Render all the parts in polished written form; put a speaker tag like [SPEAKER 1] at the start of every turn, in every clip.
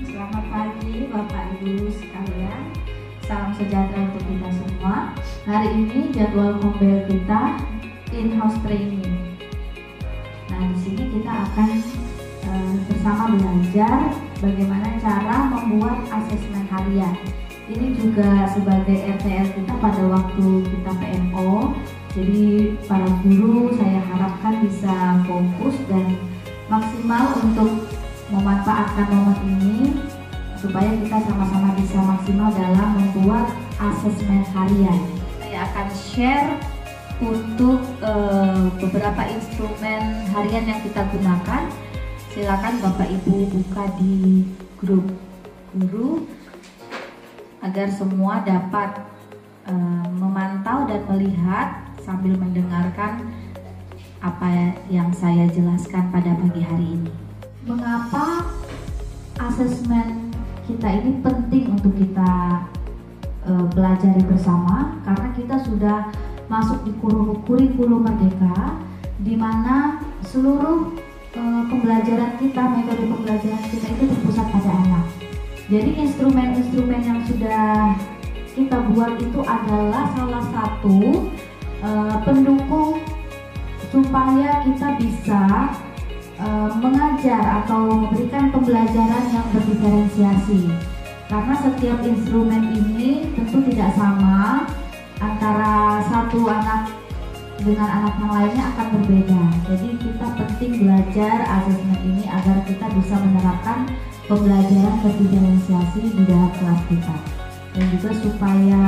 [SPEAKER 1] Selamat pagi Bapak Ibu sekalian. Salam sejahtera untuk kita semua. Hari ini jadwal kombel kita in-house training. Nah, di sini kita akan bersama belajar bagaimana cara membuat asesmen harian. Ini juga sebagai RTL kita pada waktu kita PMO. Jadi para guru saya harapkan bisa fokus dan maksimal untuk memanfaatkan momen ini supaya kita sama-sama bisa maksimal dalam membuat asesmen harian. Saya akan share untuk beberapa instrumen harian yang kita gunakan. Silakan Bapak Ibu buka di grup guru agar semua dapat memantau dan melihat sambil mendengarkan apa yang saya jelaskan pada pagi hari ini. Mengapa asesmen kita ini penting untuk kita pelajari bersama? Karena kita sudah masuk di kurikulum Merdeka, di mana seluruh pembelajaran kita, metode pembelajaran kita itu terpusat pada anak. Jadi instrumen-instrumen yang sudah kita buat itu adalah salah satu pendukung supaya kita bisa mengajar atau memberikan pembelajaran yang berdiferensiasi. Karena setiap instrumen ini tentu tidak sama, antara satu anak dengan anak yang lainnya akan berbeda. Jadi kita penting belajar asesmen ini agar kita bisa menerapkan pembelajaran berdiferensiasi di dalam kelas kita. Dan juga supaya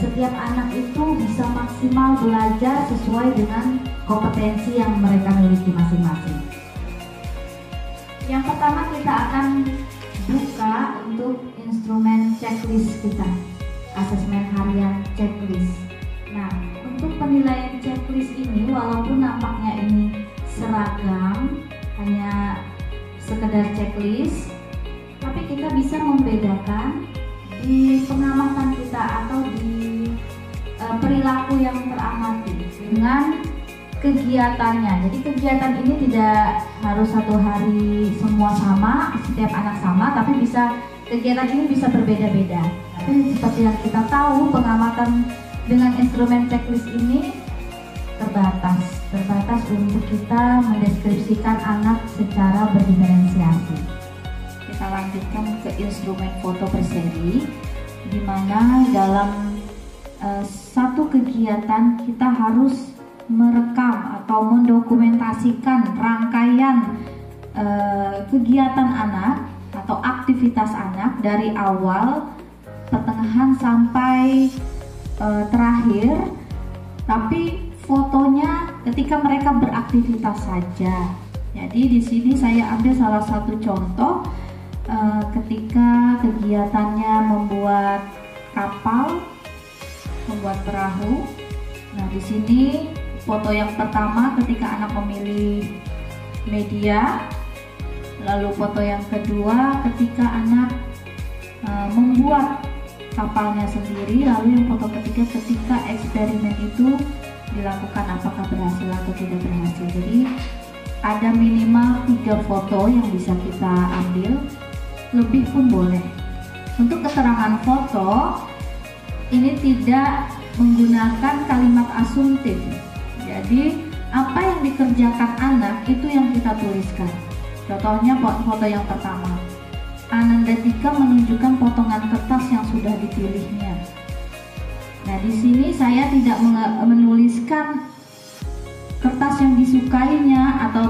[SPEAKER 1] setiap anak itu bisa maksimal belajar sesuai dengan kompetensi yang mereka miliki masing-masing. Yang pertama kita akan buka untuk instrumen checklist kita, asesmen harian checklist. Nah, untuk penilaian checklist ini walaupun nampaknya ini seragam, hanya sekedar checklist, tapi kita bisa membedakan di pengamatan kita atau di perilaku yang teramati dengan kegiatannya. Jadi kegiatan ini tidak harus satu hari semua sama, setiap anak sama, tapi kegiatan ini bisa berbeda-beda. Tapi seperti yang kita tahu, pengamatan dengan instrumen checklist ini terbatas untuk kita mendeskripsikan anak secara berdiferensiasi. Kita lanjutkan ke instrumen foto berseri, di mana dalam satu kegiatan kita harus merekam atau mendokumentasikan rangkaian kegiatan anak atau aktivitas anak dari awal, pertengahan sampai terakhir, tapi fotonya ketika mereka beraktivitas saja. Jadi di sini saya ambil salah satu contoh ketika kegiatannya membuat kapal, membuat perahu. Nah, di sini foto yang pertama ketika anak memilih media, lalu foto yang kedua ketika anak membuat kapalnya sendiri, lalu yang foto ketiga ketika eksperimen itu dilakukan apakah berhasil atau tidak berhasil. Jadi ada minimal 3 foto yang bisa kita ambil, lebih pun boleh. Untuk keterangan foto ini tidak menggunakan kalimat asumtif. Jadi apa yang dikerjakan anak itu yang kita tuliskan. Contohnya foto yang pertama, Ananda Tika menunjukkan potongan kertas yang sudah dipilihnya. Nah, di sini saya tidak menuliskan kertas yang disukainya atau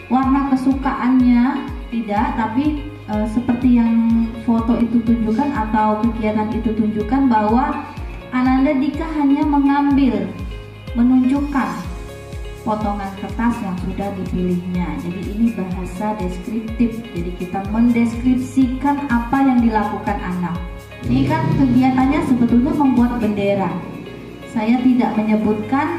[SPEAKER 1] warna kesukaannya, tidak, tapi seperti yang foto itu tunjukkan atau kegiatan itu tunjukkan bahwa Ananda Dika hanya menunjukkan potongan kertas yang sudah dipilihnya. Jadi ini bahasa deskriptif. Jadi kita mendeskripsikan apa yang dilakukan anak. Ini kan kegiatannya sebetulnya membuat bendera. Saya tidak menyebutkan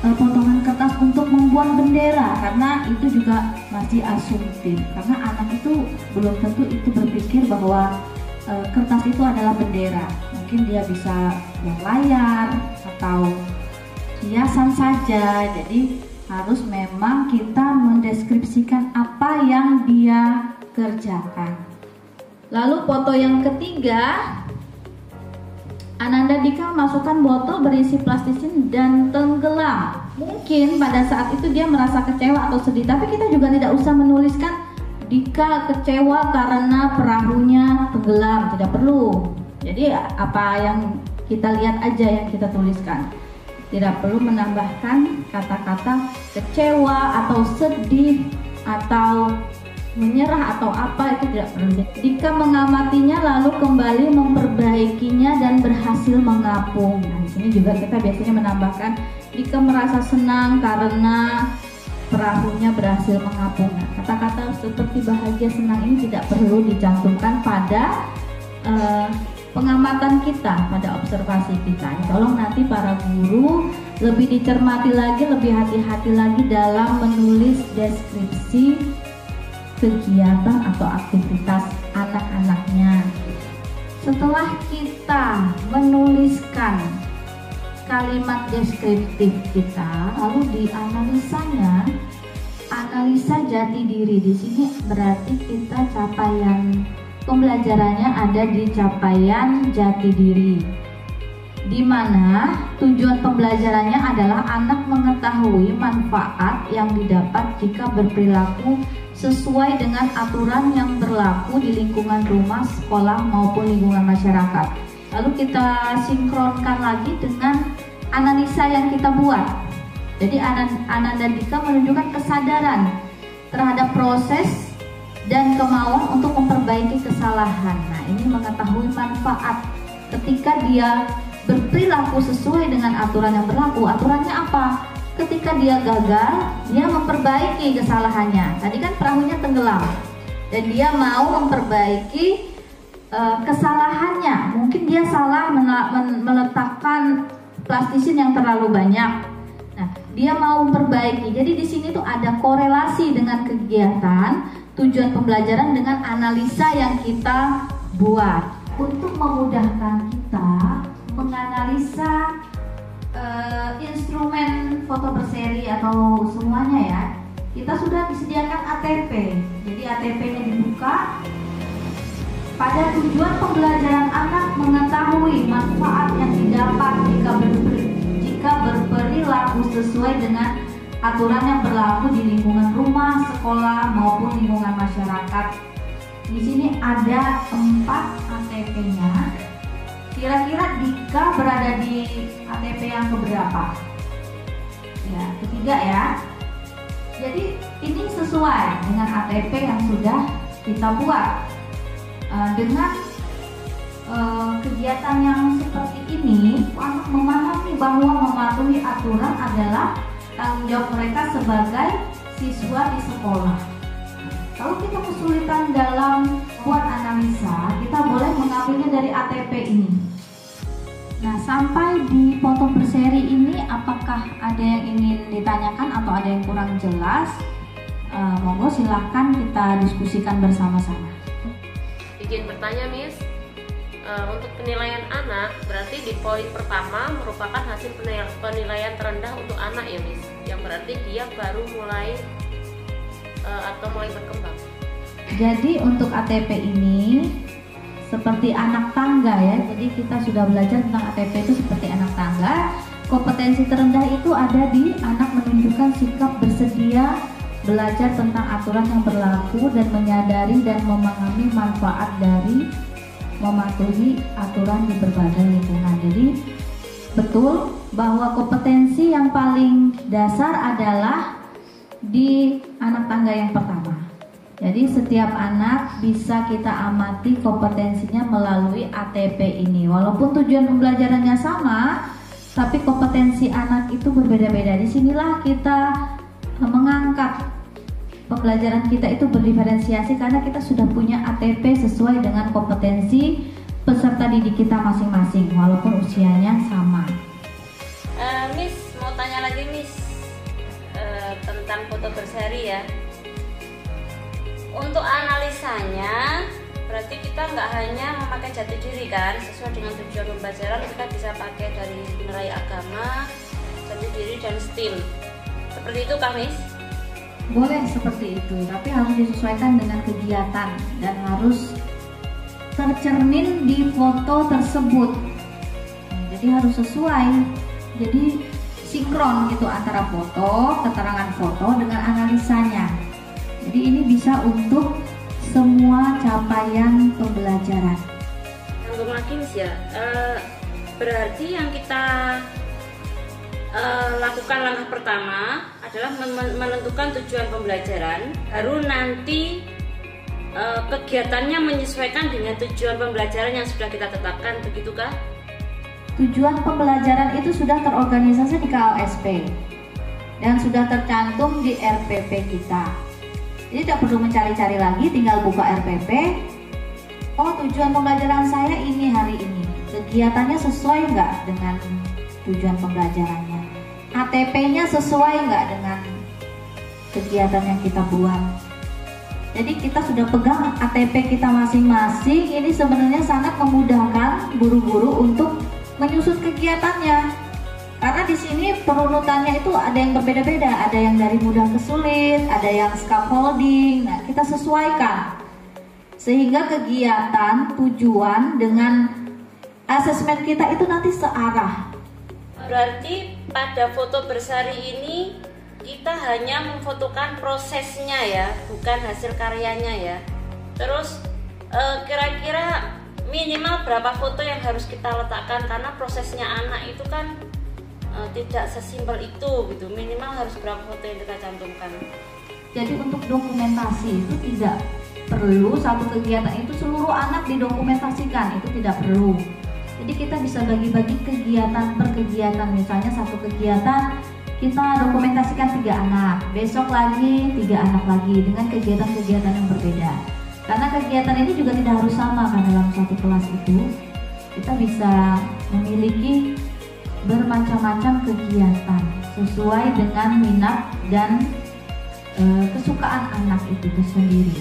[SPEAKER 1] potongan kertas untuk membuat bendera karena itu juga masih asumtif. Karena anak itu belum tentu itu berpikir bahwa kertas itu adalah bendera. Mungkin dia bisa buat layar atau hiasan saja. Jadi harus memang kita mendeskripsikan apa yang dia kerjakan. Lalu foto yang ketiga, Ananda Dika memasukkan botol berisi plastisin dan tenggelam. Mungkin pada saat itu dia merasa kecewa atau sedih, tapi kita juga tidak usah menuliskan Dika kecewa karena perahunya tenggelam, tidak perlu. Jadi apa yang kita lihat aja yang kita tuliskan. Tidak perlu menambahkan kata-kata kecewa atau sedih atau menyerah atau apa, itu tidak perlu. Dika mengamatinya lalu kembali memperbaikinya dan berhasil mengapung. Nah, di sini juga kita biasanya menambahkan Dika merasa senang karena perahunya berhasil mengapung. Nah, kata-kata seperti bahagia, senang ini tidak perlu dicantumkan pada pengamatan kita, pada observasi kita. Tolong nanti para guru lebih dicermati lagi, lebih hati-hati lagi dalam menulis deskripsi kegiatan atau aktivitas anak-anaknya. Setelah kita menuliskan kalimat deskriptif kita, lalu dianalisanya, analisa jati diri. Di sini berarti kita capaian pembelajarannya ada di capaian jati diri, di mana tujuan pembelajarannya adalah anak mengetahui manfaat yang didapat jika berperilaku sesuai dengan aturan yang berlaku di lingkungan rumah, sekolah maupun lingkungan masyarakat. Lalu kita sinkronkan lagi dengan analisa yang kita buat. Jadi Ananda Dika menunjukkan kesadaran terhadap proses dan kemauan untuk memperbaiki kesalahan. Nah, ini mengetahui manfaat ketika dia berperilaku sesuai dengan aturan yang berlaku. Aturannya apa? Ketika dia gagal, dia memperbaiki kesalahannya. Tadi kan perahunya tenggelam dan dia mau memperbaiki kesalahannya. Mungkin dia salah meletakkan plastisin yang terlalu banyak. Nah, dia mau memperbaiki. Jadi di sini tuh ada korelasi dengan kegiatan tujuan pembelajaran dengan analisa yang kita buat. Untuk memudahkan kita menganalisa instrumen foto berseri atau semuanya ya, kita sudah disediakan ATP. Jadi ATP-nya dibuka. Pada tujuan pembelajaran anak mengetahui manfaat yang didapat jika berperilaku sesuai dengan aturan yang berlaku di lingkungan rumah, sekolah maupun lingkungan masyarakat. Di sini ada 4 ATP-nya. Kira-kira Dika berada di ATP yang keberapa? Ya, ketiga ya. Jadi ini sesuai dengan ATP yang sudah kita buat. Dengan kegiatan yang seperti ini, anak memahami bahwa mematuhi aturan adalah tanggung jawab mereka sebagai siswa di sekolah. Kalau kita kesulitan dalam buat analisa, kita boleh mengambilnya dari ATP ini. Nah, sampai di foto berseri ini, apakah ada yang ingin ditanyakan atau ada yang kurang jelas? Monggo silahkan kita diskusikan bersama-sama.
[SPEAKER 2] Izin bertanya, Miss. Untuk penilaian anak, berarti di poin pertama merupakan hasil penilaian terendah untuk anak ya, Miss. Yang berarti dia baru mulai atau mulai berkembang.
[SPEAKER 1] Jadi untuk ATP ini seperti anak tangga ya. Jadi kita sudah belajar tentang ATP itu seperti anak tangga. Kompetensi terendah itu ada di anak menunjukkan sikap bersedia belajar tentang aturan yang berlaku dan menyadari dan memahami manfaat dari mematuhi aturan di berbagai lingkungan. Jadi betul bahwa kompetensi yang paling dasar adalah di anak tangga yang pertama. Jadi setiap anak bisa kita amati kompetensinya melalui ATP ini. Walaupun tujuan pembelajarannya sama, tapi kompetensi anak itu berbeda-beda. Disinilah kita mengangkat pembelajaran kita itu berdiferensiasi karena kita sudah punya ATP sesuai dengan kompetensi peserta didik kita masing-masing walaupun usianya sama.
[SPEAKER 2] Miss, mau tanya lagi Miss tentang foto berseri ya. Untuk analisanya berarti kita nggak hanya memakai jati diri kan, sesuai dengan tujuan pembelajaran kita bisa pakai dari nilai agama, jati diri dan STEAM. Seperti itu Kak Miss?
[SPEAKER 1] Boleh seperti itu, tapi harus disesuaikan dengan kegiatan dan harus tercermin di foto tersebut. Jadi harus sesuai, jadi sinkron gitu antara foto, keterangan foto dengan analisanya. Jadi ini bisa untuk semua capaian pembelajaran.
[SPEAKER 3] Untuk lagi Miss ya, berarti yang kita lakukan langkah pertama adalah menentukan tujuan pembelajaran, baru nanti kegiatannya menyesuaikan dengan tujuan pembelajaran yang sudah kita tetapkan, begitukah?
[SPEAKER 1] Tujuan pembelajaran itu sudah terorganisasi di KOSP dan sudah tercantum di RPP kita. Jadi tidak perlu mencari-cari lagi, tinggal buka RPP. Oh, tujuan pembelajaran saya ini hari ini. Kegiatannya sesuai nggak dengan tujuan pembelajarannya? ATP-nya sesuai nggak dengan kegiatan yang kita buat? Jadi kita sudah pegang ATP kita masing-masing. Ini sebenarnya sangat memudahkan guru-guru untuk menyusun kegiatannya. Karena di sini perunutannya itu ada yang berbeda-beda, ada yang dari mudah ke sulit, ada yang scaffolding. Nah, kita sesuaikan sehingga kegiatan, tujuan dengan asesmen kita itu nanti searah.
[SPEAKER 3] Berarti pada foto bersari ini kita hanya memfotokan prosesnya ya, bukan hasil karyanya ya. Terus kira-kira minimal berapa foto yang harus kita letakkan, karena prosesnya anak itu kan tidak sesimpel itu gitu. Minimal harus berapa foto yang kita cantumkan.
[SPEAKER 1] Jadi untuk dokumentasi itu tidak perlu satu kegiatan itu seluruh anak didokumentasikan, itu tidak perlu. Jadi kita bisa bagi-bagi kegiatan per kegiatan. Misalnya satu kegiatan kita dokumentasikan 3 anak, besok lagi 3 anak lagi dengan kegiatan-kegiatan yang berbeda. Karena kegiatan ini juga tidak harus sama kan dalam satu kelas itu. Kita bisa memiliki bermacam-macam kegiatan sesuai dengan minat dan kesukaan anak itu sendiri.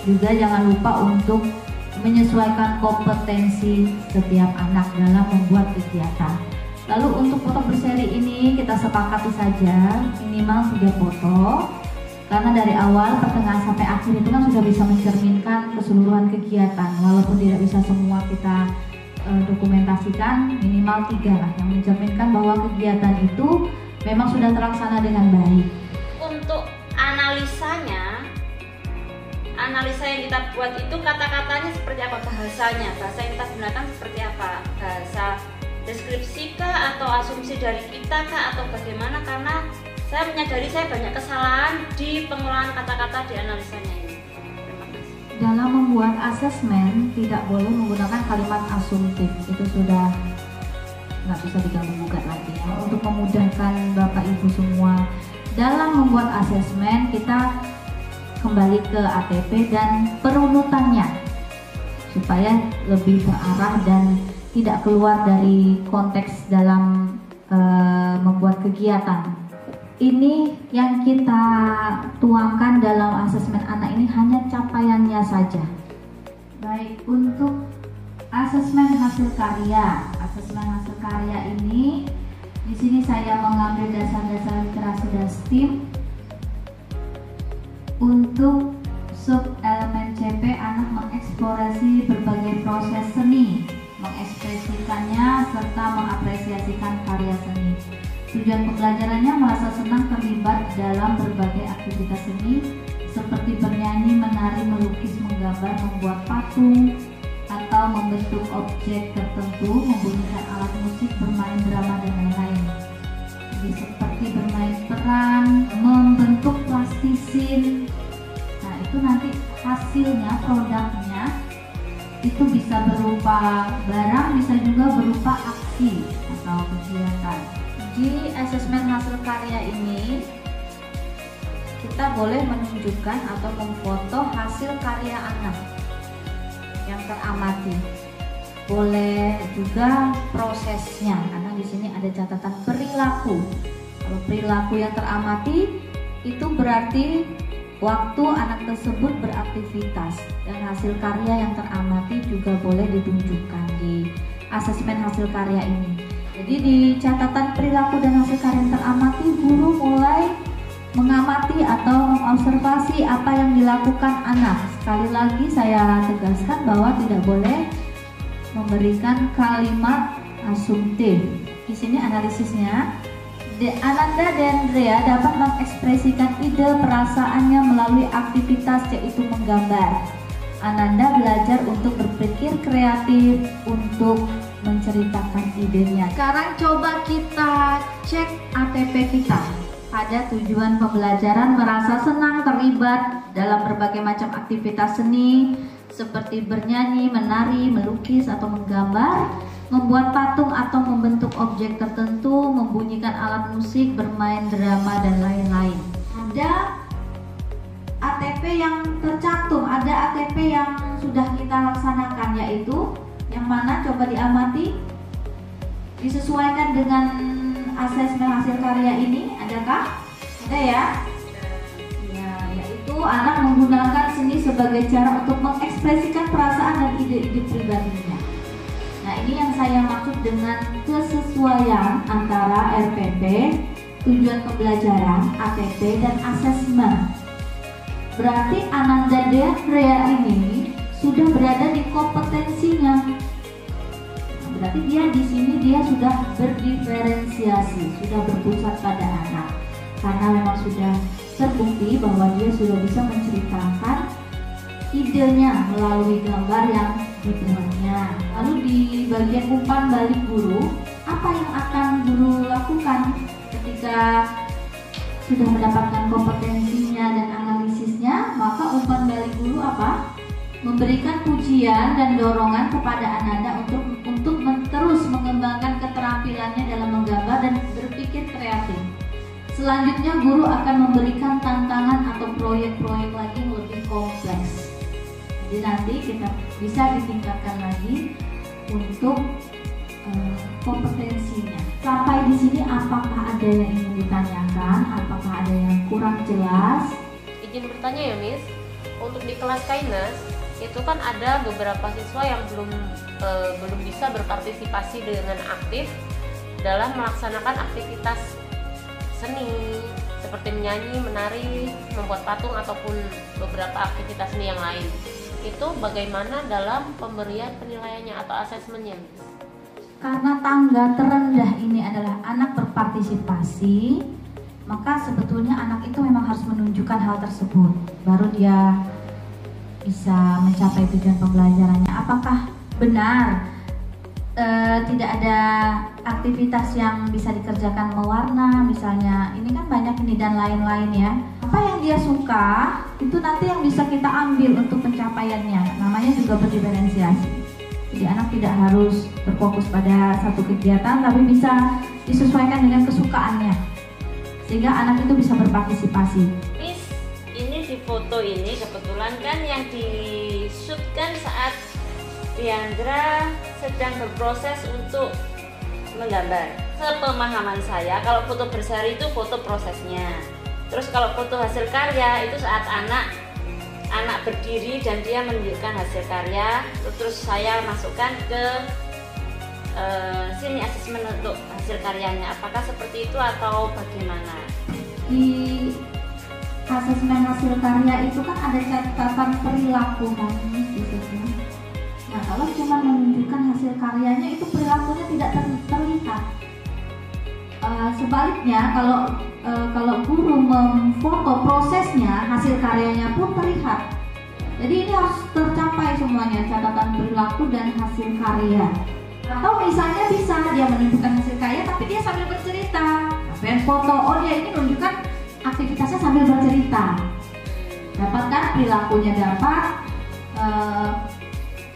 [SPEAKER 1] Juga jangan lupa untuk menyesuaikan kompetensi setiap anak dalam membuat kegiatan. Lalu untuk foto berseri ini kita sepakati saja minimal 3 foto. Karena dari awal, pertengahan sampai akhir itu kan sudah bisa mencerminkan keseluruhan kegiatan. Walaupun tidak bisa semua kita dokumentasikan, minimal 3 lah yang mencerminkan bahwa kegiatan itu memang sudah terlaksana dengan baik.
[SPEAKER 3] Untuk analisanya, analisa yang kita buat itu kata-katanya seperti apa, bahasanya, bahasa yang kita gunakan seperti apa, bahasa deskripsi kah atau asumsi dari kita kah atau bagaimana? Karena saya menyadari saya banyak kesalahan di pengolahan kata-kata di analisanya ini. Terima kasih.
[SPEAKER 1] Dalam membuat asesmen tidak boleh menggunakan kalimat asumtif, itu sudah nggak bisa diganggu-gugat lagi ya. Untuk memudahkan Bapak Ibu semua dalam membuat asesmen, kita kembali ke ATP dan perunutannya supaya lebih terarah dan tidak keluar dari konteks dalam membuat kegiatan. Ini yang kita tuangkan dalam asesmen anak ini hanya capaiannya saja. Baik, untuk asesmen hasil karya. Asesmen hasil karya ini di sini saya mengambil dasar-dasar literasi dan STEAM. Untuk sub elemen CP, anak mengeksplorasi berbagai proses seni, mengekspresikannya serta mengapresiasikan karya seni. Tujuan pembelajarannya merasa senang terlibat dalam berbagai aktivitas seni seperti bernyanyi, menari, melukis, menggambar, membuat patung, atau membentuk objek tertentu, membunyikan alat musik, bermain drama, dan lain-lain. Jadi seperti bermain peran, membentuk plastisin. Nah, itu nanti hasilnya, produknya itu bisa berupa barang, bisa juga berupa aksi atau kegiatan. Di asesmen hasil karya ini kita boleh menunjukkan atau memfoto hasil karya anak yang teramati. Boleh juga prosesnya, karena di sini ada catatan perilaku. Kalau perilaku yang teramati itu berarti waktu anak tersebut beraktivitas, dan hasil karya yang teramati juga boleh ditunjukkan di asesmen hasil karya ini. Jadi di catatan perilaku dan hasil karya yang teramati, guru mulai mengamati atau mengobservasi apa yang dilakukan anak. Sekali lagi saya tegaskan bahwa tidak boleh memberikan kalimat asumtif. Di sini analisisnya, Ananda dan Rea dapat mengekspresikan ide perasaannya melalui aktivitas yaitu menggambar. Ananda belajar untuk berpikir kreatif untuk menceritakan idenya. Sekarang coba kita cek ATP kita. Pada tujuan pembelajaran merasa senang terlibat dalam berbagai macam aktivitas seni seperti bernyanyi, menari, melukis atau menggambar, membuat patung atau membentuk objek tertentu, membunyikan alat musik, bermain drama dan lain-lain. Ada ATP yang tercantum, ada ATP yang sudah kita laksanakan, yaitu yang mana coba diamati, disesuaikan dengan asesmen hasil karya ini, adakah? Ada ya? Ya, yaitu anak menggunakan seni sebagai cara untuk mengekspresikan perasaan dan ide-ide pribadinya. Nah, ini yang saya maksud dengan kesesuaian antara RPP, tujuan pembelajaran, ATP, dan asesmen. Berarti Ananda dan Rea ini sudah berada di kompetensinya. Berarti di sini dia sudah berdiferensiasi, sudah berpusat pada anak, karena memang sudah terbukti bahwa dia sudah bisa menceritakan idenya melalui gambar yang dibuatnya. Lalu di bagian umpan balik guru, apa yang akan guru lakukan ketika sudah mendapatkan kompetensinya dan analisisnya? Maka umpan balik guru apa? Memberikan pujian dan dorongan kepada Ananda untuk terus mengembangkan keterampilannya dalam menggambar dan berpikir kreatif. Selanjutnya guru akan memberikan tantangan atau proyek-proyek lagi yang lebih kompleks. Jadi nanti kita bisa ditingkatkan lagi untuk kompetensinya. Sampai di sini apakah ada yang ingin ditanyakan? Apakah ada yang kurang jelas?
[SPEAKER 2] Izin bertanya ya Miss, untuk di kelas Kainas itu kan ada beberapa siswa yang belum bisa berpartisipasi dengan aktif dalam melaksanakan aktivitas seni seperti menyanyi, menari, membuat patung ataupun beberapa aktivitas seni yang lain. Itu bagaimana dalam pemberian penilaiannya atau asesmennya?
[SPEAKER 1] Karena tangga terendah ini adalah anak berpartisipasi, maka sebetulnya anak itu memang harus menunjukkan hal tersebut, baru dia bisa mencapai tujuan pembelajarannya. Apakah benar tidak ada aktivitas yang bisa dikerjakan mewarna misalnya, ini kan banyak ini dan lain-lain ya. Apa yang dia suka itu nanti yang bisa kita ambil untuk pencapaiannya, namanya juga berdiferensiasi. Jadi anak tidak harus berfokus pada satu kegiatan, tapi bisa disesuaikan dengan kesukaannya sehingga anak itu bisa berpartisipasi.
[SPEAKER 3] Ini di foto ini kebetulan kan yang di-shootkan saat Diandra sedang berproses untuk menggambar. Sepemahaman saya, kalau foto bersari itu foto prosesnya. Terus kalau foto hasil karya itu saat anak berdiri dan dia menunjukkan hasil karya. Terus saya masukkan ke sini asesmen untuk hasil karyanya. Apakah seperti itu atau bagaimana?
[SPEAKER 1] Di asesmen hasil karya itu kan ada catatan perilaku di situ. Nah, kalau cuma menunjukkan hasil karyanya itu perilakunya tidak terlihat. Sebaliknya kalau guru memfoto prosesnya, hasil karyanya pun terlihat. Jadi ini harus tercapai semuanya, catatan perilaku dan hasil karya. Atau misalnya bisa dia menunjukkan hasil karya tapi dia sambil bercerita. Nah, foto, oh dia ini menunjukkan aktivitasnya sambil bercerita. Dapatkan perilakunya dapat,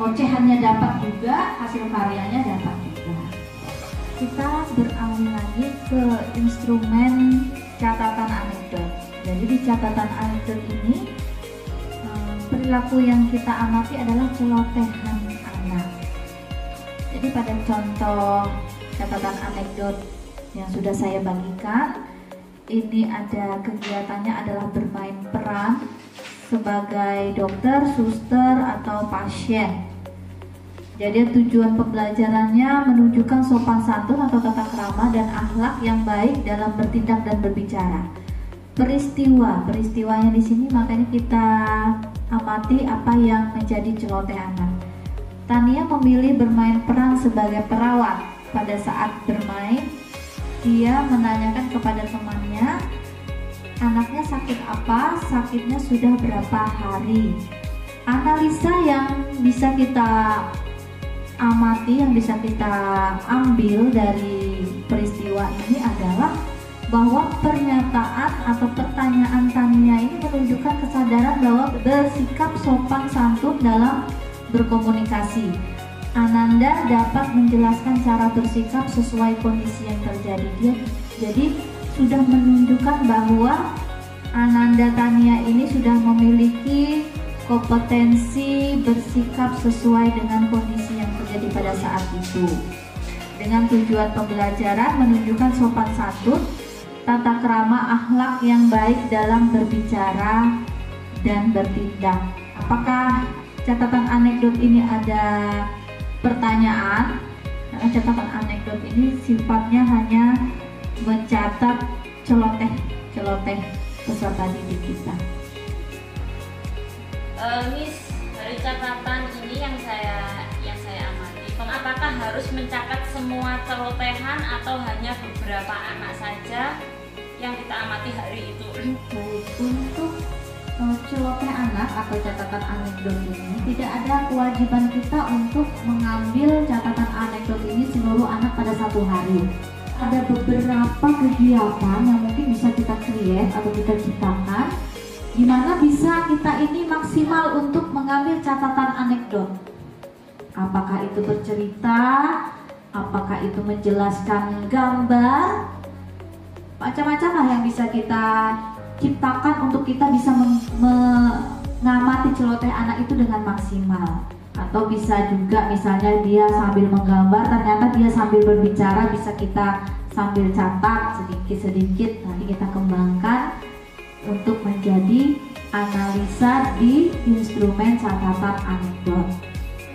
[SPEAKER 1] ocehannya dapat juga, hasil karyanya dapat juga. Kita beralih lagi ke instrumen catatan anekdot. Jadi di catatan anekdot ini perilaku yang kita amati adalah celotehan anak. Jadi pada contoh catatan anekdot yang sudah saya bagikan, ini ada kegiatannya adalah bermain peran sebagai dokter, suster, atau pasien. Jadi tujuan pembelajarannya menunjukkan sopan santun atau tata krama dan akhlak yang baik dalam bertindak dan berbicara. peristiwanya di sini, makanya kita amati apa yang menjadi celoteh anak. Tania memilih bermain peran sebagai perawat. Pada saat bermain, dia menanyakan kepada temannya, anaknya sakit apa, sakitnya sudah berapa hari. Analisa yang bisa kita amati, yang bisa kita ambil dari peristiwa ini adalah bahwa pernyataan atau pertanyaan Tania ini menunjukkan kesadaran bahwa bersikap sopan santun dalam berkomunikasi. Ananda dapat menjelaskan cara bersikap sesuai kondisi yang terjadi. Dia jadi sudah menunjukkan bahwa Ananda Tania ini sudah memiliki kompetensi bersikap sesuai dengan kondisi yang terjadi pada saat itu. Dengan tujuan pembelajaran menunjukkan sopan santun, tata krama, akhlak yang baik dalam berbicara dan bertindak. Apakah catatan anekdot ini ada pertanyaan? Karena catatan anekdot ini sifatnya hanya mencatat celoteh peserta didik kita.
[SPEAKER 3] Miss, dari catatan ini yang saya amati, apakah harus mencatat semua celotehan atau hanya beberapa anak saja yang kita amati hari itu?
[SPEAKER 1] Baik, untuk celoteh anak atau catatan anekdot ini tidak ada kewajiban kita untuk mengambil catatan anekdot ini seluruh anak pada satu hari. Ada beberapa kegiatan yang mungkin bisa kita create atau kita ciptakan, di mana bisa kita ini maksimal untuk mengambil catatan anekdot. Apakah itu bercerita, apakah itu menjelaskan gambar, macam-macam lah yang bisa kita ciptakan untuk kita bisa mengamati celoteh anak itu dengan maksimal. Atau bisa juga misalnya dia sambil menggambar, ternyata dia sambil berbicara, bisa kita sambil catat sedikit-sedikit, nanti kita kembangkan untuk menjadi analisa di instrumen catatan anekdot.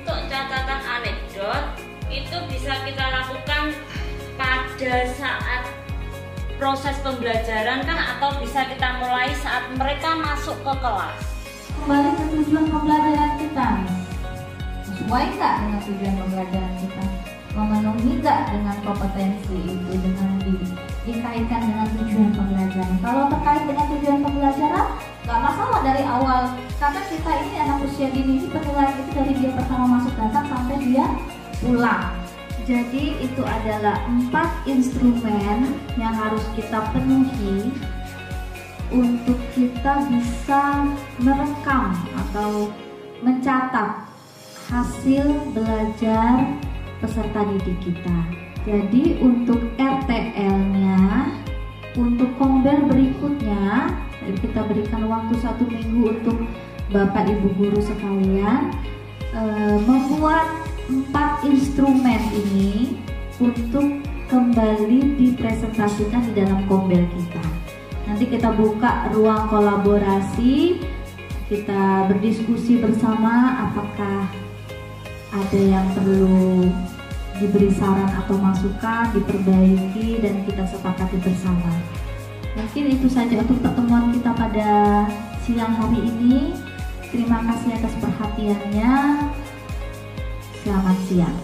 [SPEAKER 3] Untuk catatan anekdot itu bisa kita lakukan pada saat proses pembelajaran kan, atau bisa kita mulai saat mereka masuk ke kelas.
[SPEAKER 1] Kembali ke tujuan pembelajaran kita, sesuai nggak dengan tujuan pembelajaran kita, memenuhi nggak dengan kompetensi itu, dengan dikaitkan dengan tujuan pembelajaran. Kalau terkait dengan tujuan pembelajaran, nggak masalah dari awal, karena kita ini anak usia dini ini penilaian itu dari dia pertama masuk datang sampai dia pulang. Jadi itu adalah 4 instrumen yang harus kita penuhi untuk kita bisa merekam atau mencatat hasil belajar peserta didik kita. Jadi untuk RTL-nya, untuk kombel berikutnya, kita berikan waktu 1 minggu untuk Bapak Ibu guru sekalian membuat 4 instrumen ini untuk kembali dipresentasikan di dalam kombel kita. Nanti kita buka ruang kolaborasi, kita berdiskusi bersama apakah ada yang perlu diberi saran atau masukan, diperbaiki, dan kita sepakati bersama. Mungkin itu saja untuk pertemuan kita pada siang hari ini. Terima kasih atas perhatiannya. Selamat siang.